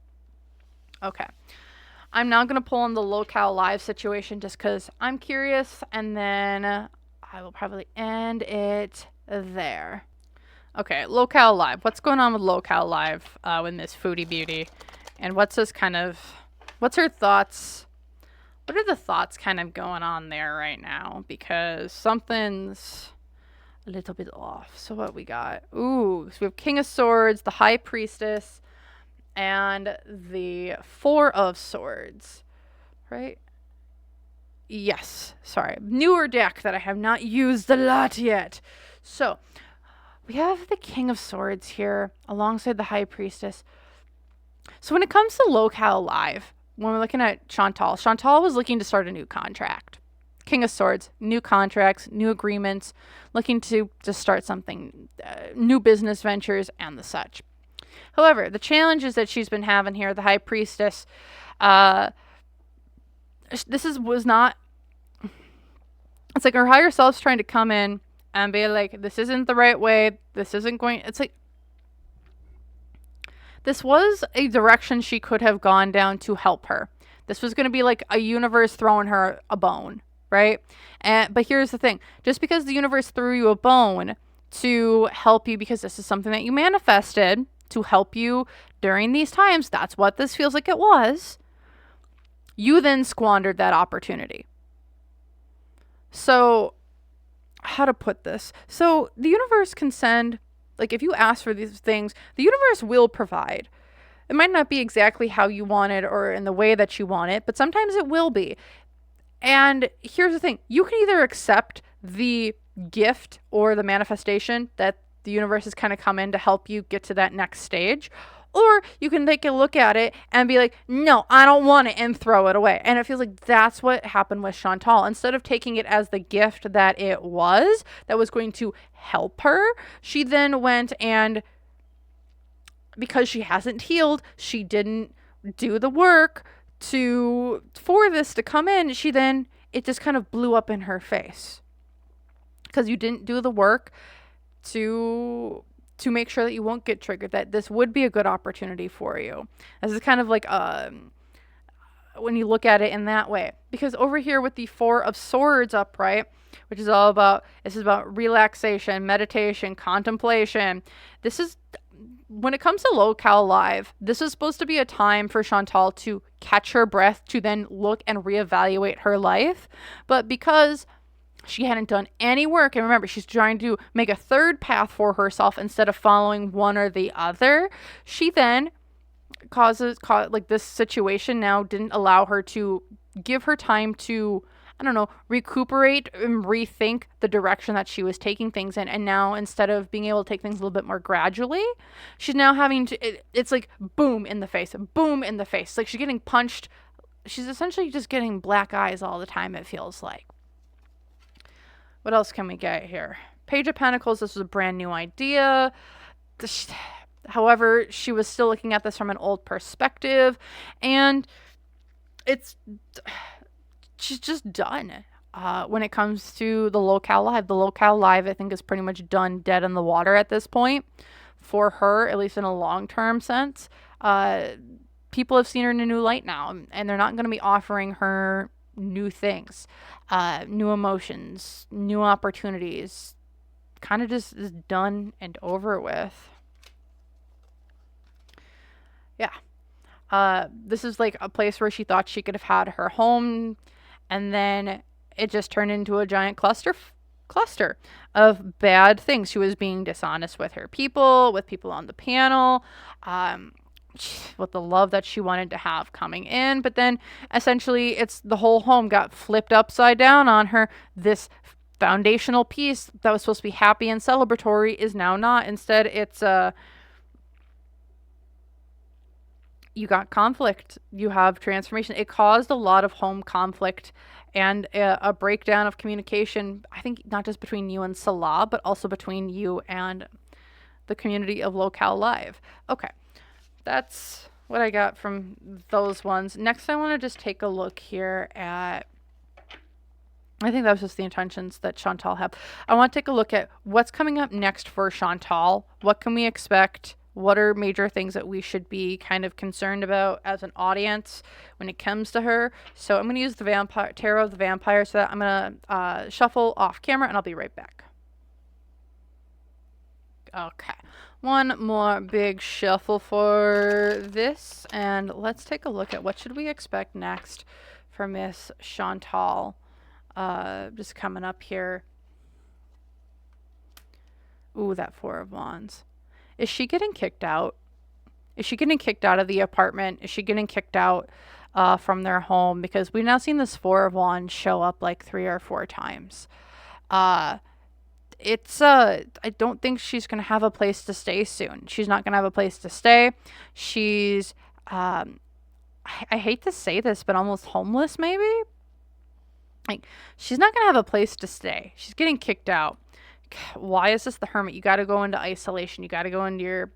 Okay. I'm now going to pull on the LolCow live situation just because I'm curious, and then I will probably end it there. Okay, LolCow live. What's going on with LolCow live with Miss Foodie Beauty? And what's her thoughts? What are the thoughts kind of going on there right now? Because something's a little bit off. So what we got? Ooh, so we have King of Swords, the High Priestess, and the 4 of Swords, right? Yes, sorry. Newer deck that I have not used a lot yet. So we have the King of Swords here alongside the High Priestess. So when it comes to LolCow live, when we're looking at Chantal was looking to start a new contract. King of Swords, new contracts, new agreements, looking to start something, new business ventures and the such. However, the challenges that she's been having here, the High Priestess, was not, it's like her higher self's trying to come in and be like, this isn't the right way, this isn't going, it's like, this was a direction she could have gone down to help her. This was going to be like a universe throwing her a bone, right? But here's the thing. Just because the universe threw you a bone to help you, because this is something that you manifested to help you during these times, that's what this feels like it was, you then squandered that opportunity. So, how to put this? So, the universe can send, like, if you ask for these things, the universe will provide. It might not be exactly how you want it or in the way that you want it, but sometimes it will be. And here's the thing. You can either accept the gift or the manifestation that the universe has kind of come in to help you get to that next stage, Or you can take a look at it and be like, no, I don't want it, and throw it away. And it feels like that's what happened with Chantal. Instead of taking it as the gift that it was, that was going to help her, she then went and, because she hasn't healed, she didn't do the work for this to come in. It just kind of blew up in her face. Because you didn't do the work to make sure that you won't get triggered, that this would be a good opportunity for you. This is kind of like when you look at it in that way. Because over here with the Four of Swords upright, which is all about, this is about relaxation, meditation, contemplation. This is, when it comes to LolCow Live, this is supposed to be a time for Chantal to catch her breath, to then look and reevaluate her life. But because she hadn't done any work, and remember, she's trying to make a third path for herself instead of following one or the other, she then like this situation now didn't allow her to give her time to, I don't know, recuperate and rethink the direction that she was taking things in. And now, instead of being able to take things a little bit more gradually, she's now having to, it's like boom in the face, boom in the face. Like she's getting punched. She's essentially just getting black eyes all the time, it feels like. What else can we get here? Page of Pentacles, this was a brand new idea. However, she was still looking at this from an old perspective. And she's just done. When it comes to the LolCow Live. The LolCow Live, I think, is pretty much done, dead in the water at this point. For her, at least in a long-term sense. People have seen her in a new light now. And they're not going to be offering her new things, new emotions, new opportunities. Kind of just is done and over with. Yeah. This is like a place where she thought she could have had her home, and then it just turned into a giant cluster of bad things. She was being dishonest with her people, with people on the panel, with the love that she wanted to have coming in. But then essentially it's the whole home got flipped upside down on her. This foundational piece that was supposed to be happy and celebratory is now not. Instead, it's you got conflict, you have transformation. It caused a lot of home conflict and a breakdown of communication, I think, not just between you and Salah, but also between you and the community of LolCow Live. Okay. That's what I got from those ones. Next, I want to just take a look here at, I think that was just the intentions that Chantal had. I want to take a look at what's coming up next for Chantal. What can we expect? What are major things that we should be kind of concerned about as an audience when it comes to her? So I'm going to use the Tarot of the Vampire, so that I'm going to shuffle off camera, and I'll be right back. Okay. One more big shuffle for this, and let's take a look at what should we expect next for Miss Chantal. Just coming up here. Ooh, that Four of Wands. Is she getting kicked out? Is she getting kicked out of the apartment? Is she getting kicked out from their home? Because we've now seen this Four of Wands show up like 3 or 4 times. I don't think she's going to have a place to stay soon. She's not going to have a place to stay. She's, I hate to say this, but almost homeless maybe? Like, she's not going to have a place to stay. She's getting kicked out. Why is this the Hermit? You got to go into isolation. You got to go into your,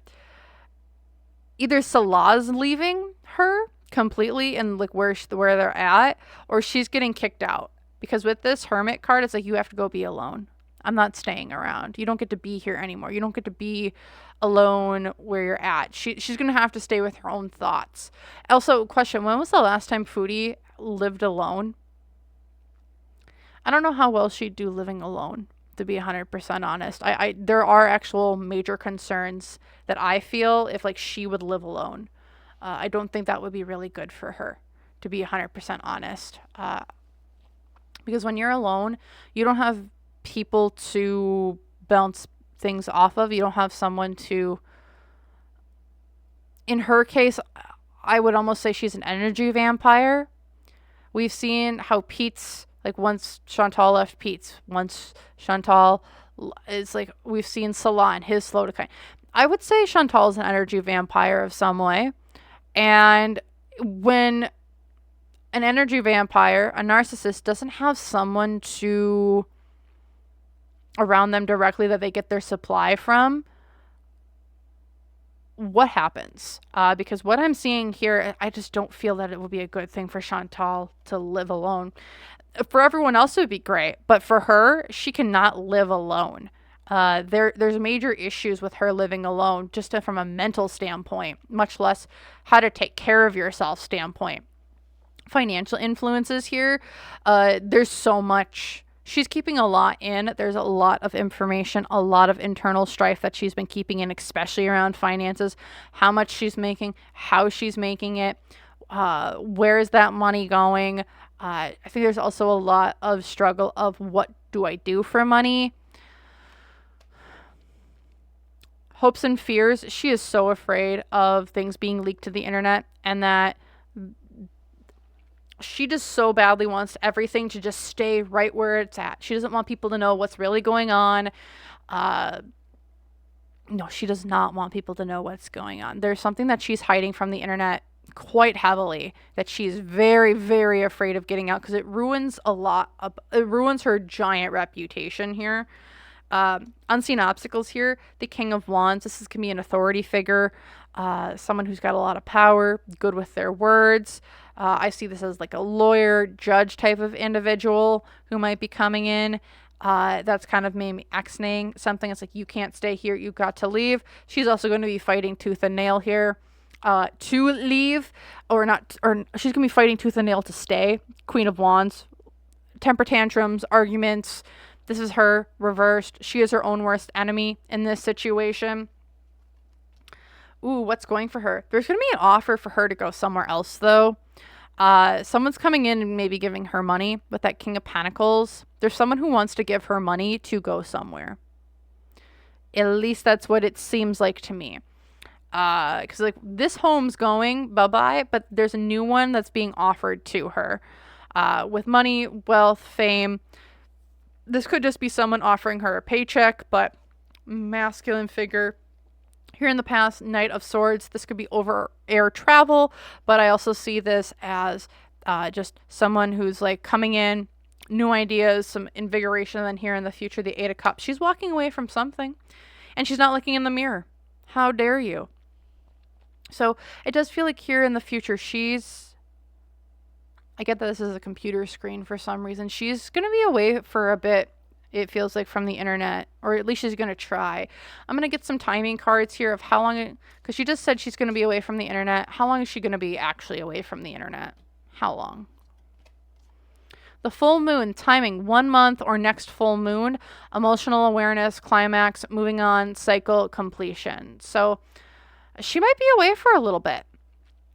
either Salah's leaving her completely and like where they're at, or she's getting kicked out. Because with this Hermit card, it's like you have to go be alone. I'm not staying around. You don't get to be here anymore. You don't get to be alone where you're at. She's going to have to stay with her own thoughts. Also, question, when was the last time Foodie lived alone? I don't know how well she'd do living alone, to be 100% honest. There are actual major concerns that I feel if like she would live alone. I don't think that would be really good for her, to be 100% honest. Because when you're alone, you don't have people to bounce things off of. You don't have someone to, in her case, I would almost say she's an energy vampire. We've seen how Pete's, like once Chantal left Pete's, once Chantal is like, we've seen Salah and his slow decline. I would say Chantal is an energy vampire of some way. And when an energy vampire, a narcissist, doesn't have someone to around them directly that they get their supply from, what happens? Because what I'm seeing here, I just don't feel that it will be a good thing for Chantal to live alone. For everyone else, it would be great, but for her, she cannot live alone. There's major issues with her living alone, just from a mental standpoint, much less how to take care of yourself standpoint. Financial influences here, there's so much. She's keeping a lot in. There's a lot of information, a lot of internal strife that she's been keeping in, especially around finances, how much she's making, how she's making it, where is that money going. I think there's also a lot of struggle of what do I do for money. Hopes and fears. She is so afraid of things being leaked to the internet, and that she just so badly wants everything to just stay right where it's at. She doesn't want people to know what's really going on. No, she does not want people to know what's going on. There's something that she's hiding from the internet quite heavily that she's very, very afraid of getting out, because it ruins a lot. It ruins her giant reputation here. Unseen obstacles here. The King of Wands. This can be an authority figure, someone who's got a lot of power, good with their words. I see this as like a lawyer, judge type of individual who might be coming in. That's kind of maybe X-naying something. It's like, you can't stay here, you've got to leave. She's also going to be fighting tooth and nail here to leave, or not, or she's going to be fighting tooth and nail to stay. Queen of Wands. Temper tantrums, arguments. This is her reversed. She is her own worst enemy in this situation. Ooh, what's going for her? There's going to be an offer for her to go somewhere else, though. Someone's coming in and maybe giving her money with that King of Pentacles. There's someone who wants to give her money to go somewhere. At least that's what it seems like to me. Because like, this home's going bye-bye, but there's a new one that's being offered to her. With money, wealth, fame. This could just be someone offering her a paycheck, but masculine figure. Here in the past, Knight of Swords. This could be over air travel, but I also see this as just someone who's like coming in, new ideas, some invigoration. And then here in the future, the Eight of Cups. She's walking away from something, and she's not looking in the mirror. How dare you? So it does feel like here in the future, I get that this is a computer screen for some reason. She's going to be away for a bit, it feels like, from the internet, or at least she's going to try. I'm going to get some timing cards here of how long, because she just said she's going to be away from the internet. How long is she going to be actually away from the internet? How long? The full moon, timing, 1 month or next full moon, emotional awareness, climax, moving on, cycle, completion. So she might be away for a little bit.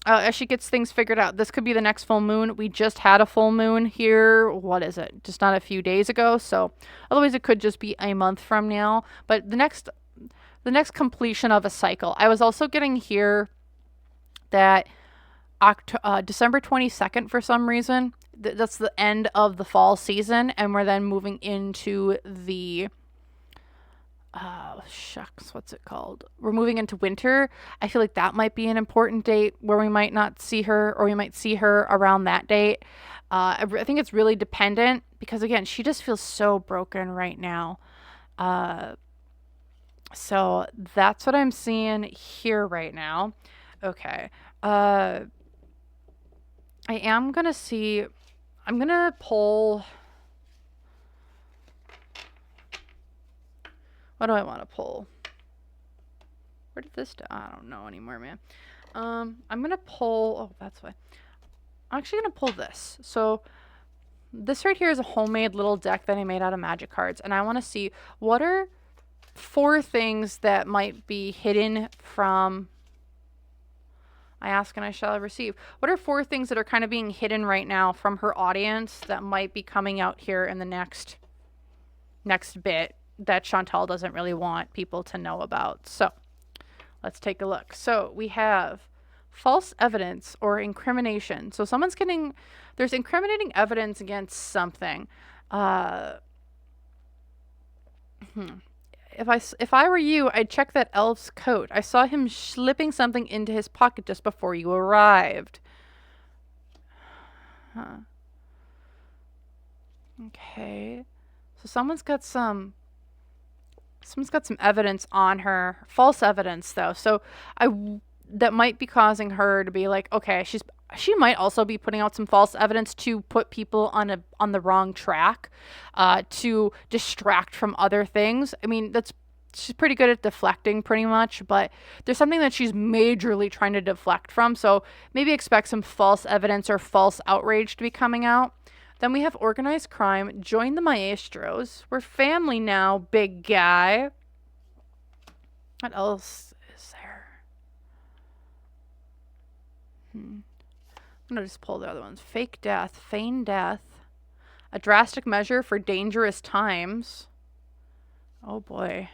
As she gets things figured out. This could be the next full moon. We just had a full moon here. What is it? Just not a few days ago. So otherwise it could just be a month from now. But the next completion of a cycle. I was also getting here that December 22nd for some reason. That's the end of the fall season. And we're then moving into the... what's it called? We're moving into winter. I feel like that might be an important date where we might not see her, or we might see her around that date. I think it's really dependent, because again, she just feels so broken right now. So that's what I'm seeing here right now. Okay. I'm going to pull... What do I want to pull? Where did this... I don't know anymore, man. I'm going to pull... Oh, that's why. I'm actually going to pull this. So this right here is a homemade little deck that I made out of magic cards. And I want to see what are 4 things that might be hidden from... I ask and I shall receive. What are 4 things that are kind of being hidden right now from her audience that might be coming out here in the next bit that Chantal doesn't really want people to know about? So let's take a look. So we have false evidence or incrimination. So there's incriminating evidence against something. if I were you, I'd check that elf's coat. I saw him slipping something into his pocket just before you arrived. Huh. Okay. So someone's got some evidence on her. False evidence though. So that might be causing her to be like, okay, she might also be putting out some false evidence to put people on the wrong track, to distract from other things. I mean, she's pretty good at deflecting pretty much, but there's something that she's majorly trying to deflect from. So maybe expect some false evidence or false outrage to be coming out. Then we have organized crime. Join the maestros. We're family now, big guy. What else is there? I'm going to just pull the other ones. Fake death. Feigned death. A drastic measure for dangerous times. Oh boy.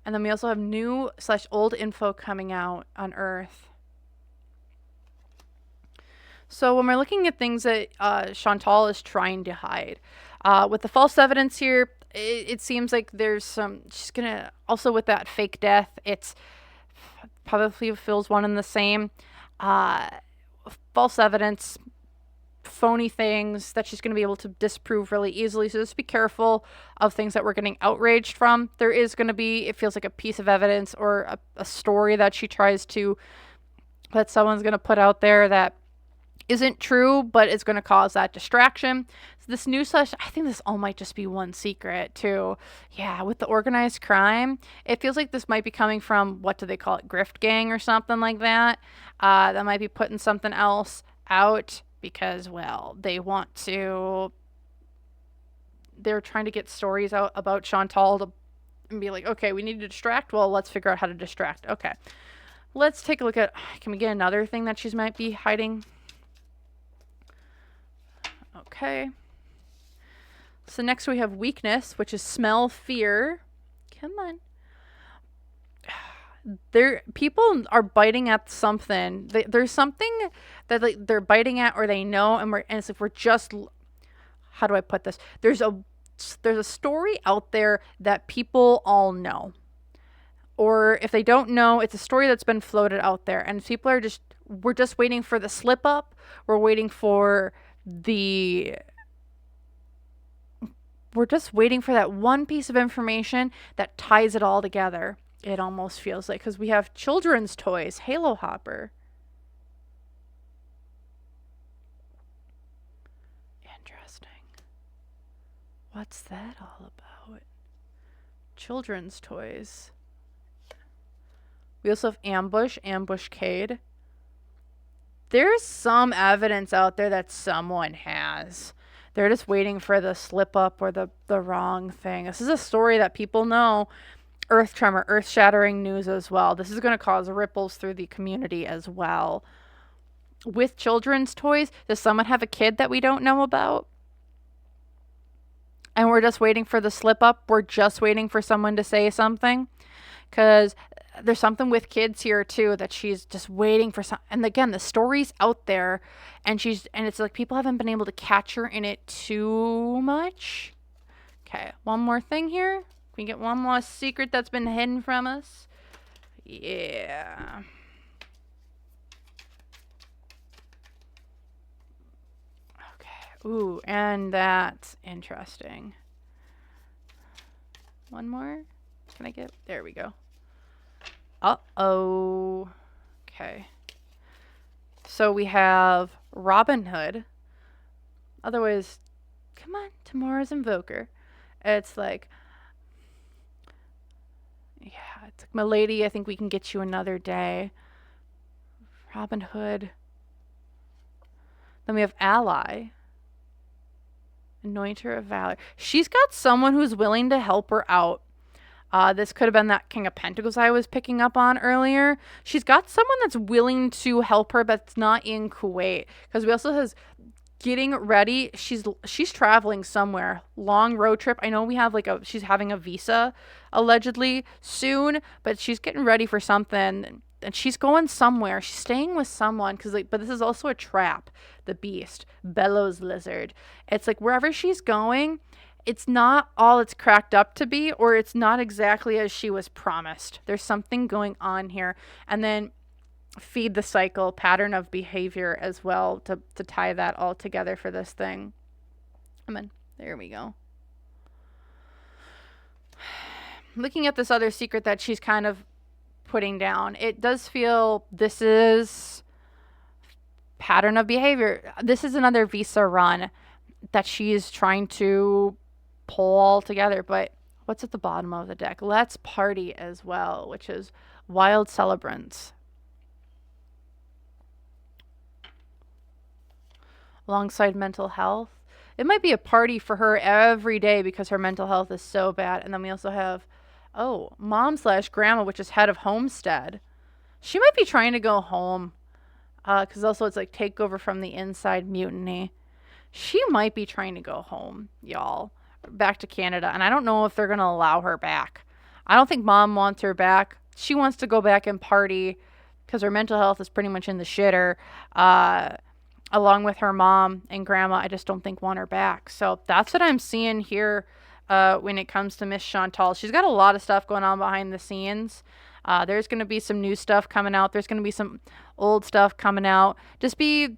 And then we also have new/old info coming out on Earth. So when we're looking at things that Chantal is trying to hide, with the false evidence here, it seems like there's she's gonna, also with that fake death, it's probably feels one and the same. False evidence, phony things that she's going to be able to disprove really easily. So just be careful of things that we're getting outraged from. There is going to be, it feels like a piece of evidence or a story that someone's going to put out there that isn't true, but it's going to cause that distraction. So this I think this all might just be one secret too. Yeah, with the organized crime, it feels like this might be coming from, what do they call it, grift gang or something like that. That might be putting something else out because, well, they're trying to get stories out about Chantal and be like, okay, we need to distract. Well, let's figure out how to distract. Okay, let's take a look at, can we get another thing that she might be hiding? Okay. So next we have weakness, which is smell fear. Come on. People are biting at something. There's something that they're biting at, or they know, and it's like we're just. How do I put this? There's a story out there that people all know, or if they don't know, it's a story that's been floated out there, and people are we're just waiting for the slip up. We're waiting for we're just waiting for that one piece of information that ties it all together. It almost feels like, because we have children's toys, Halo Hopper. Interesting. What's that all about? Children's toys. We also have Ambushcade. There's some evidence out there that someone has. They're just waiting for the slip up or the wrong thing. This is a story that people know. Earth tremor, earth-shattering news as well. This is going to cause ripples through the community as well. With children's toys, does someone have a kid that we don't know about? And we're just waiting for the slip up. We're just waiting for someone to say something. Because there's something with kids here too, that she's just waiting for and again, the story's out there, and it's like people haven't been able to catch her in it too much. Okay, one more thing here. We get one more secret that's been hidden from us. Yeah. Okay. Ooh, and that's interesting. One more. Can I get, there we go. Uh-oh. Okay. So we have Robin Hood. Otherwise, come on, tomorrow's Invoker. It's like, yeah, it's like, my lady, I think we can get you another day. Robin Hood. Then we have Ally. Anointer of Valor. She's got someone who's willing to help her out. This could have been that King of Pentacles I was picking up on earlier. She's got someone that's willing to help her, but it's not in Kuwait. Because we also has getting ready. She's traveling somewhere. Long road trip. I know we have she's having a visa allegedly soon, but she's getting ready for something. And she's going somewhere. She's staying with someone. But this is also a trap. The Beast. Bellows Lizard. It's like wherever she's going, it's not all it's cracked up to be, or it's not exactly as she was promised. There's something going on here. And then feed the cycle, pattern of behavior as well, to tie that all together for this thing. There we go. Looking at this other secret that she's kind of putting down, it does feel this is pattern of behavior. This is another visa run that she's trying to pull all together. But what's at the bottom of the deck? Let's party as well, which is wild celebrants. Alongside mental health. It might be a party for her every day because her mental health is so bad. And then we also have, mom/grandma, which is head of homestead. She might be trying to go home. Because also it's like takeover from the inside, mutiny. She might be trying to go home, y'all. Back to Canada. And I don't know if they're going to allow her back. I don't think mom wants her back. She wants to go back and party because her mental health is pretty much in the shitter. Along with her mom and grandma, I just don't think want her back. So that's what I'm seeing here when it comes to Miss Chantal. She's got a lot of stuff going on behind the scenes. There's going to be some new stuff coming out. There's going to be some old stuff coming out. Just be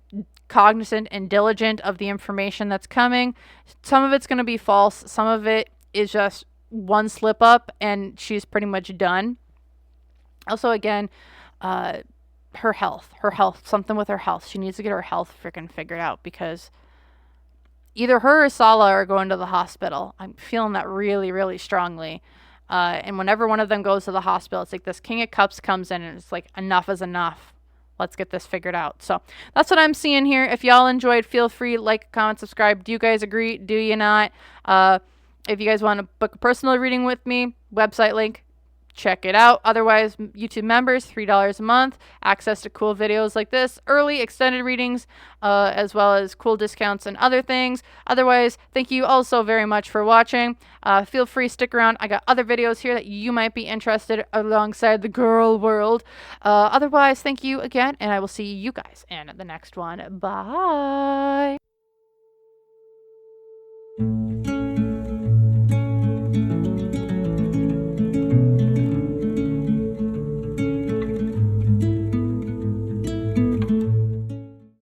cognizant and diligent of the information that's coming. Some of it's going to be false. Some of it is just one slip up and she's pretty much done. Also, again, her health, something with her health. She needs to get her health freaking figured out because either her or Salah are going to the hospital. I'm feeling that really, really strongly. And whenever one of them goes to the hospital, it's like this King of Cups comes in and it's like, enough is enough. Let's get this figured out. So that's what I'm seeing here. If y'all enjoyed, feel free, like, comment, subscribe. Do you guys agree? Do you not? If you guys want to book a personal reading with me, website link, check it out. Otherwise, YouTube members, $3 a month, access to cool videos like this, early extended readings, as well as cool discounts and other things. Otherwise, thank you all so very much for watching. Feel free, stick around. I got other videos here that you might be interested alongside the girl world. Otherwise, thank you again, and I will see you guys in the next one. Bye.